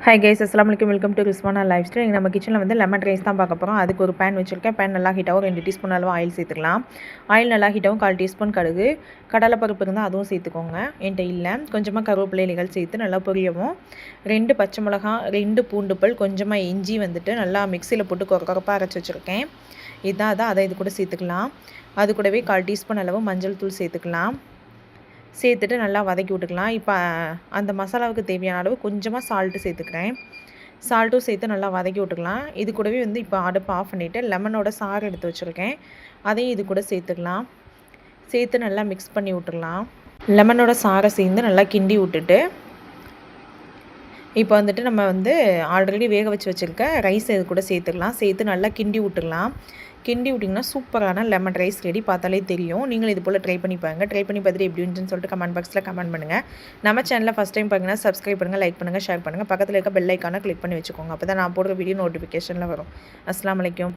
Hi guys, அஸ்ஸலாமு அலைக்கும். Welcome to Rizwana life style. நம்ம கிச்சனில் வந்து லெமன் ரைஸ் தான் பார்க்க போகிறோம். அதுக்கு ஒரு பேன் வச்சுருக்கேன். பேன் நல்லா ஹீட்டாகவும் 2 டீஸ்பூன் அளவு ஆயில் சேர்த்துக்கலாம். ஆயில் நல்லா ஹீட்டாகவும் 1/4 டீஸ்பூன் கடுகு, கடலைப்பருப்பு இருந்தால் அதுவும் சேர்த்துக்கோங்க. என்கிட்ட இல்லை. கொஞ்சமாக கருவேப்பிலை இலைகள் சேர்த்து நல்லா பொரியவும் 2 பச்சை மிளகா, 2 பூண்டு பல், கொஞ்சமாக இஞ்சி வந்துட்டு நல்லா மிக்சியில் போட்டு கொரப்பாக அரைச்சி வச்சுருக்கேன். அதை இது கூட சேர்த்துக்கலாம். அது கூடவே 1/4 டீஸ்பூன் அளவு மஞ்சள் தூள் சேர்த்துக்கலாம். சேர்த்துட்டு நல்லா வதக்கி விட்டுக்கலாம். இப்போ அந்த மசாலாவுக்கு தேவையான அளவு கொஞ்சமாக சால்ட்டு சேர்த்துக்கிறேன். சால்ட்டும் சேர்த்து நல்லா வதக்கி விட்டுக்கலாம். இது கூடவே வந்து இப்போ அடுப்பு ஆஃப் பண்ணிவிட்டு லெமனோட சாறு எடுத்து வச்சுருக்கேன். அதையும் இது கூட சேர்த்துக்கலாம். சேர்த்து நல்லா மிக்ஸ் பண்ணி விட்டுடலாம். லெமனோட சாறை சேர்ந்து நல்லா கிண்டி விட்டுட்டு இப்போ வந்துட்டு நம்ம வந்து ஆல்ரெடி வேக வச்சுருக்க ரைஸ் இது கூட சேர்த்துக்கலாம். சேர்த்து நல்லா கிண்டி விட்டுடலாம். கிண்டி விட்டிங்கன்னா சூப்பரான லெமன் ரைஸ் ரெடி. பார்த்தாலே தெரியும். நீங்களும் இது போல் ட்ரை பண்ணி பாருங்கள். ட்ரை பண்ணி பார்த்துட்டு எப்படி இருந்துச்சுன்னு சொல்லிட்டு கமெண்ட் பாக்ஸில் கமெண்ட் பண்ணுங்கள். நம்ம சேனலில் ஃபஸ்ட் டைம் பாருங்கன்னா சப்ஸ்கிரைப் பண்ணுங்கள், லைக் பண்ணுங்கள், ஷேர் பண்ணுங்கள். பக்கத்தில் இருக்க பெல் ஐக்கானை கிளிக் பண்ணி வச்சுக்கோங்க. அப்போ தான் நான் போடுற வீடியோ நோட்டிஃபிகேஷனில் வரும். அஸ்ஸலாமு அலைக்கும்.